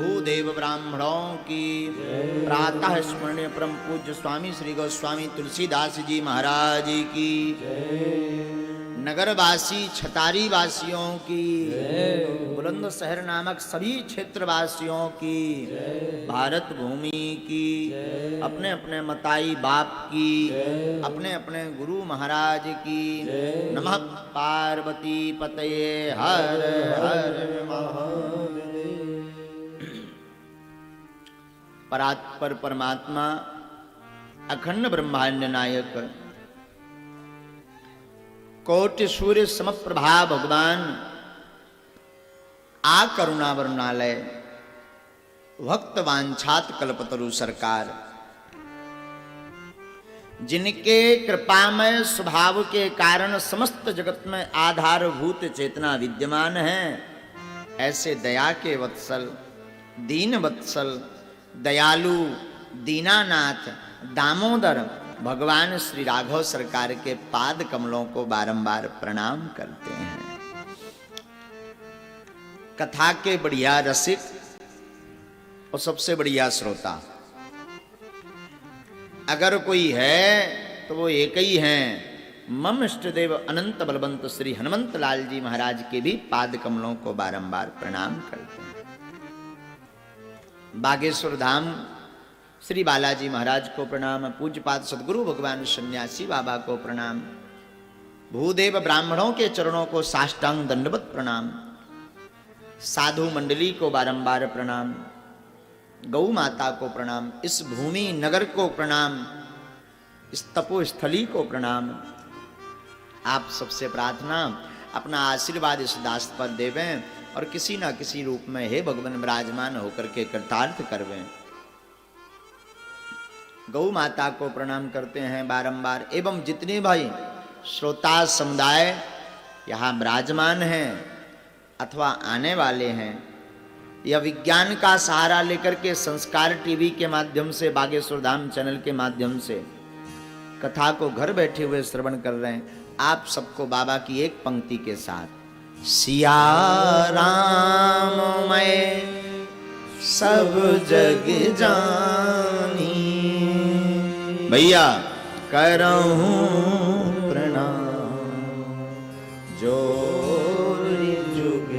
भूदेव ब्राह्मणों की प्रातः स्मरणीय परम पूज्य स्वामी श्री गोस्वामी तुलसीदास जी महाराज की नगरवासी छतारी वासियों की बुलंदशहर नामक सभी क्षेत्रवासियों की भारत भूमि की अपने अपने मताई बाप की अपने अपने गुरु महाराज की नमः पार्वती पतये हर हर महादेव। परात्पर परमात्मा अखंड ब्रह्मांड नायक कोटि सूर्य समप्रभा भगवान आ करुणा वरुणालय भक्त वांछात कल्पतरु सरकार, जिनके कृपामय स्वभाव के कारण समस्त जगत में आधारभूत चेतना विद्यमान है, ऐसे दया के वत्सल दीन वत्सल दयालु दीनानाथ दामोदर भगवान श्री राघव सरकार के पाद कमलों को बारंबार प्रणाम करते हैं। कथा के बढ़िया रसिक और सबसे बढ़िया श्रोता अगर कोई है तो वो एक ही हैं, मम इष्ट देव अनंत बलवंत श्री हनुमंत लाल जी महाराज के भी पाद कमलों को बारंबार प्रणाम करते हैं। बागेश्वर धाम श्री बालाजी महाराज को प्रणाम, पूज्यपाद सदगुरु भगवान सन्यासी बाबा को प्रणाम, भूदेव ब्राह्मणों के चरणों को साष्टांग दंडवत प्रणाम, साधु मंडली को बारंबार प्रणाम, गौ माता को प्रणाम, इस भूमि नगर को प्रणाम, इस तपोस्थली को प्रणाम। आप सबसे प्रार्थना अपना आशीर्वाद इस दास पर देवें और किसी ना किसी रूप में हे भगवान विराजमान होकर के कृतार्थ करवें। गौ माता को प्रणाम करते हैं बारंबार, एवं जितने भाई श्रोता समुदाय यहाँ विराजमान हैं अथवा आने वाले हैं, या विज्ञान का सहारा लेकर के संस्कार टीवी के माध्यम से बागेश्वर धाम चैनल के माध्यम से कथा को घर बैठे हुए श्रवण कर रहे हैं, आप सबको बाबा की एक पंक्ति के साथ सिया राम मैं सब जग जानी, भैया करहूं प्रणाम जोरी जुग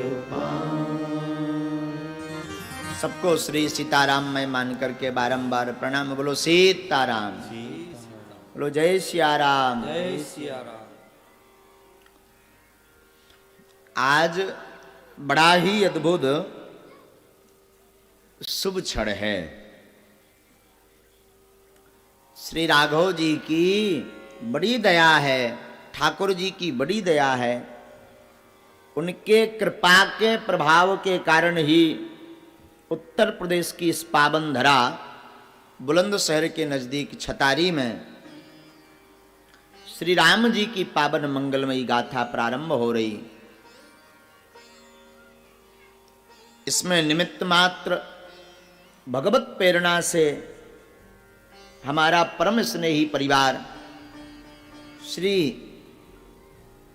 सबको श्री सीताराम में मान करके बारंबार प्रणाम। बोलो सीताराम, बोलो जय सिया राम, जय सिया राम। आज बड़ा ही अद्भुत शुभ क्षण है। श्री राघव जी की बड़ी दया है, ठाकुर जी की बड़ी दया है, उनके कृपा के प्रभाव के कारण ही उत्तर प्रदेश की इस पावन धरा बुलंदशहर के नजदीक छतारी में श्री राम जी की पावन मंगलमयी गाथा प्रारंभ हो रही। इसमें निमित्त मात्र भगवत प्रेरणा से हमारा परम स्नेही परिवार श्री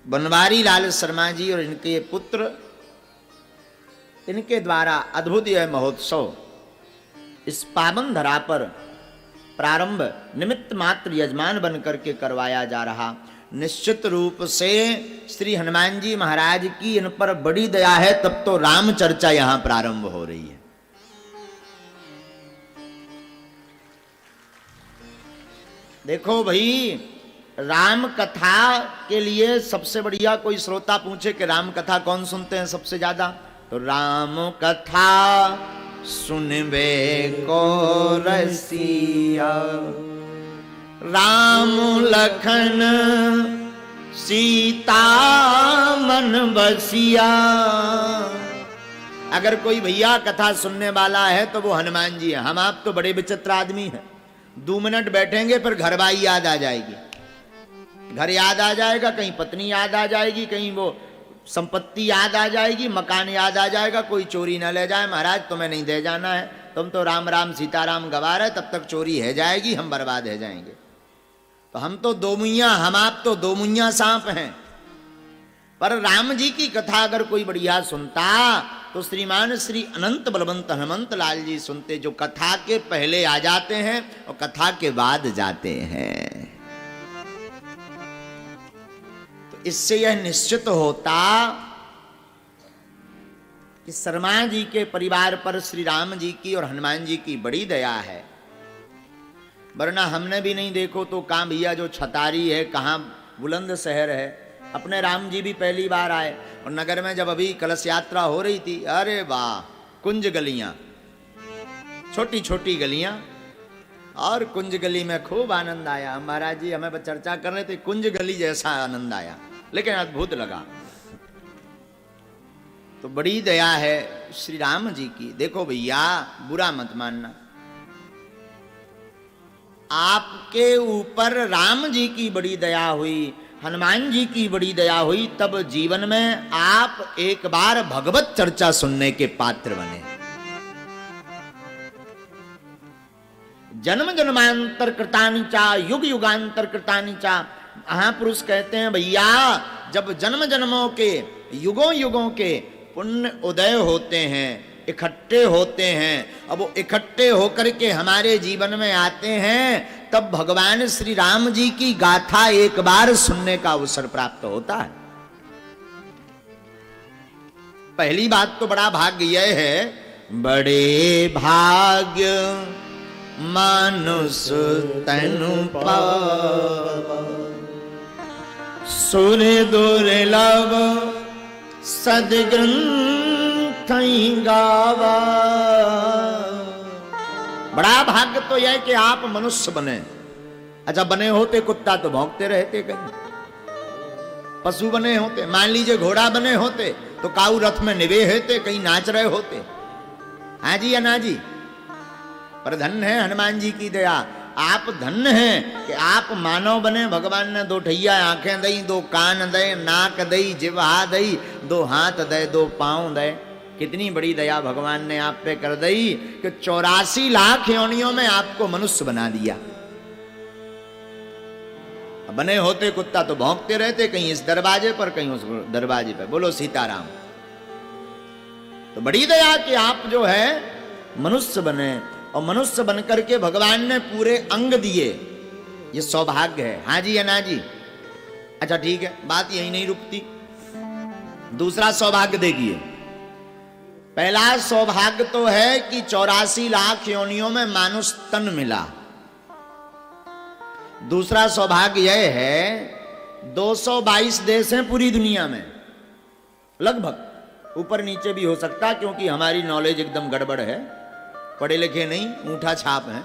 बनवारी लाल शर्मा जी और इनके पुत्र, इनके द्वारा अद्भुत यह महोत्सव इस पावन धरा पर प्रारंभ निमित्त मात्र यजमान बन करके करवाया जा रहा। निश्चित रूप से श्री हनुमान जी महाराज की इन पर बड़ी दया है, तब तो राम चर्चा यहां प्रारंभ हो रही है। देखो भाई, राम कथा के लिए सबसे बढ़िया कोई श्रोता पूछे कि राम कथा कौन सुनते हैं सबसे ज्यादा, तो राम कथा सुनबे को रसिया, राम लखन सीता मन बसिया। अगर कोई भैया कथा सुनने वाला है तो वो हनुमान जी है। हम आप तो बड़े विचित्र आदमी हैं, 2 मिनट बैठेंगे फिर घरवाई याद आ जाएगी, घर याद आ जाएगा, कहीं पत्नी याद आ जाएगी, कहीं वो संपत्ति याद आ जाएगी, मकान याद आ जाएगा, कोई चोरी न ले जाए, महाराज तुम्हें नहीं दे जाना है, तुम तो राम राम सीताराम गवा रहे, तब तक चोरी है जाएगी, हम बर्बाद है जाएंगे। तो हम तो दो मुइया, हम आप तो दो मुइया सांप हैं। पर राम जी की कथा अगर कोई बढ़िया सुनता तो श्रीमान श्री अनंत बलवंत हनुमंत लाल जी सुनते, जो कथा के पहले आ जाते हैं और कथा के बाद जाते हैं। तो इससे यह निश्चित होता कि शर्मा जी के परिवार पर श्री राम जी की और हनुमान जी की बड़ी दया है। वरना हमने भी नहीं देखो तो कहाँ भैया जो छतारी है, कहाँ बुलंद शहर है। अपने राम जी भी पहली बार आए और नगर में जब अभी कलश यात्रा हो रही थी, अरे वाह, कुंज गलियां, छोटी छोटी गलियां, और कुंज गली में खूब आनंद आया। महाराज जी हमें चर्चा कर रहे थे, कुंज गली जैसा आनंद आया, लेकिन अद्भुत लगा। तो बड़ी दया है श्री राम जी की। देखो भैया, बुरा मत मानना, आपके ऊपर राम जी की बड़ी दया हुई, हनुमान जी की बड़ी दया हुई, तब जीवन में आप एक बार भगवत चर्चा सुनने के पात्र बने। जन्म जन्मांतर कृतानि चा युग युगांतर कृतानि चा। महापुरुष कहते हैं भैया, जब जन्म जन्मों के युगों युगों के पुण्य उदय होते हैं, इकट्ठे होते हैं, अब वो इकट्ठे होकर के हमारे जीवन में आते हैं, तब भगवान श्री राम जी की गाथा एक बार सुनने का अवसर प्राप्त होता है। पहली बात तो बड़ा भाग्य यह है, बड़े भाग्य मानुष तनु पावा, सुर दुर्लभ सदग्रंथ गावा। बड़ा भाग्य तो यह कि आप मनुष्य बने। अच्छा, बने होते कुत्ता तो भौंकते रहते, कहीं पशु बने होते, मान लीजिए घोड़ा बने होते तो काऊ रथ में निवे होते, कहीं नाच रहे होते। हाँ जी या ना जी? पर धन्य है हनुमान जी की दया, आप धन्य हैं कि आप मानव बने। भगवान ने दो ठैया आंखें दई, दो कान दे, नाक दई, जिह्वा दई, दो हाथ दे, दो पांव दे। कितनी बड़ी दया भगवान ने आप पे कर दी कि 84 लाख योनियों में आपको मनुष्य बना दिया। बने होते कुत्ता तो भौंकते रहते, कहीं इस दरवाजे पर, कहीं उस दरवाजे पर। बोलो सीताराम। तो बड़ी दया कि आप जो है मनुष्य बने, और मनुष्य बनकर के भगवान ने पूरे अंग दिए, ये सौभाग्य है। हाँ जी या ना जी? अच्छा ठीक है, बात यही नहीं रुकती, दूसरा सौभाग्य देखिए। पहला सौभाग्य तो है कि 84 लाख योनियों में मानुष तन मिला। दूसरा सौभाग्य यह है 222 देश हैं पूरी दुनिया में, लगभग, ऊपर नीचे भी हो सकता क्योंकि हमारी नॉलेज एकदम गड़बड़ है, पढ़े लिखे नहीं, ऊंठा छाप हैं।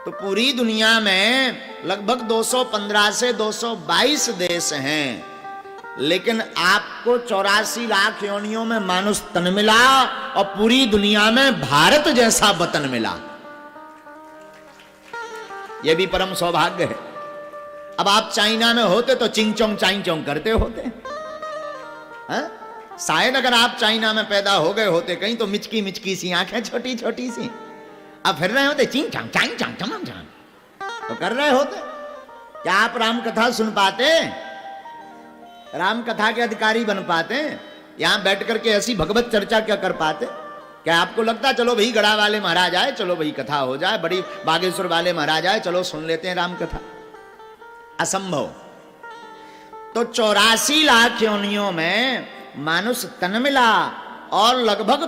तो पूरी दुनिया में लगभग 215 से 222 देश हैं, लेकिन आपको 84 लाख योनियों में मानुष तन मिला और पूरी दुनिया में भारत जैसा वतन मिला। यह भी परम सौभाग्य है। अब आप चाइना में होते तो चिंग चोंग चाइंग चोंग करते होते, हाँ? शायद अगर आप चाइना में पैदा हो गए होते कहीं, तो मिचकी मिचकी सी आंखें, छोटी छोटी सी, अब फिर रहे होते चिंग चांग चांग चांग चांग चांग, तो कर रहे होते। क्या आप राम कथा सुन पाते? राम कथा के अधिकारी बन पाते? यहां बैठ करके ऐसी भगवत चर्चा क्या कर पाते? क्या आपको लगता चलो भाई गढ़ा वाले महाराज आए, चलो भाई कथा हो जाए, बड़ी बागेश्वर वाले महाराज आए, चलो सुन लेते हैं राम कथा? असंभव। तो 84 लाख योनियों में मानुष तन मिला और लगभग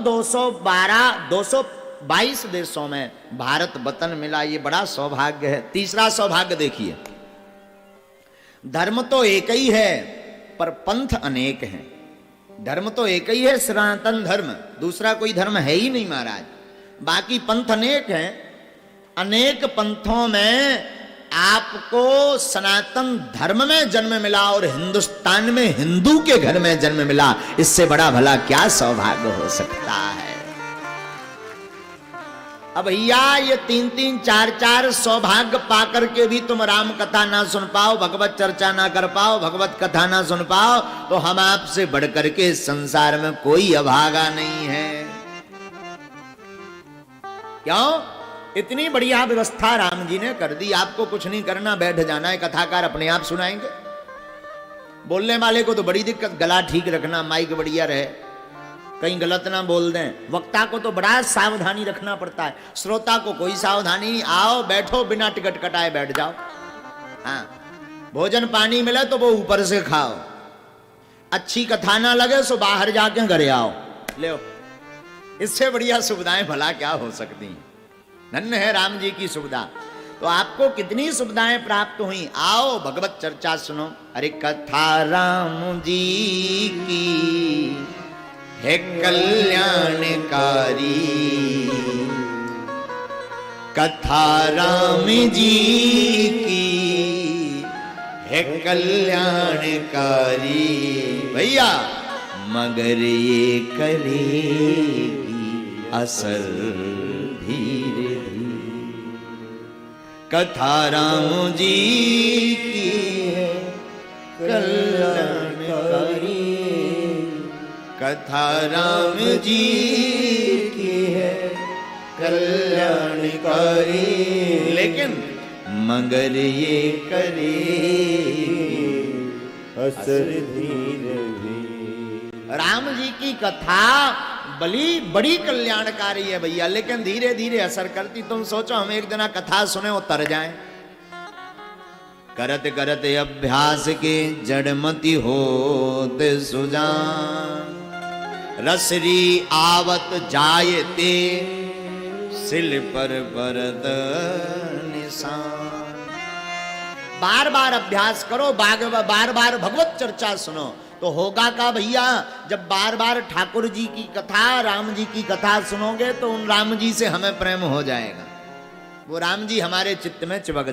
222 देशों में भारत वतन मिला। ये बड़ा सौभाग्य है। तीसरा सौभाग्य देखिए, धर्म तो एक ही है पर पंथ अनेक हैं। धर्म तो एक ही है, सनातन धर्म, दूसरा कोई धर्म है ही नहीं महाराज। बाकी पंथ अनेक हैं। अनेक पंथों में आपको सनातन धर्म में जन्म मिला और हिंदुस्तान में हिंदू के घर में जन्म मिला। इससे बड़ा भला क्या सौभाग्य हो सकता है? अब भैया ये 3-3, 4-4 सौभाग्य पाकर के भी तुम राम कथा ना सुन पाओ, भगवत चर्चा ना कर पाओ, भगवत कथा ना सुन पाओ, तो हम आपसे बढ़कर के संसार में कोई अभागा नहीं है। क्यों? इतनी बढ़िया व्यवस्था राम जी ने कर दी। आपको कुछ नहीं करना, बैठ जाना है, कथाकार अपने आप सुनाएंगे। बोलने वाले को तो बड़ी दिक्कत, गला ठीक रखना, माइक बढ़िया रहे, कहीं गलत ना बोल दें। वक्ता को तो बड़ा सावधानी रखना पड़ता है, श्रोता को कोई सावधानी नहीं। आओ बैठो, बिना टिकट कटाए बैठ जाओ। हाँ, भोजन पानी मिले तो वो ऊपर से खाओ, अच्छी कथा ना लगे सो बाहर जाके घरे आओ। ले, इससे बढ़िया सुविधाएं भला क्या हो सकती हैं। धन्य है राम जी की सुविधा। तो आपको कितनी सुविधाएं प्राप्त हुई। आओ भगवत चर्चा सुनो। अरे कथा राम जी की है कल्याणकारी, कथा राम जी की है कल्याणकारी। भैया मगर ये करेगी असर धीरे धीरे। कथा राम जी की है कल्याणकारी, कथा राम जी की है कल्याणकारी। लेकिन मगर ये करेगी असर धीरे धीरे। राम जी की कथा बड़ी कल्याणकारी है भैया, लेकिन धीरे धीरे असर करती। तुम सोचो हम एक दिन कथा सुने और तर जाएं। करत करत अभ्यास के जड़मति होते सुजान, रसरी आवत जायते सिल पर बरद निशान। बार बार अभ्यास करो, बार बार भगवत चर्चा सुनो तो होगा का भैया। जब बार बार ठाकुर जी की कथा, राम जी की कथा सुनोगे तो उन राम जी से हमें प्रेम हो जाएगा। वो राम जी हमारे चित्त में चिपक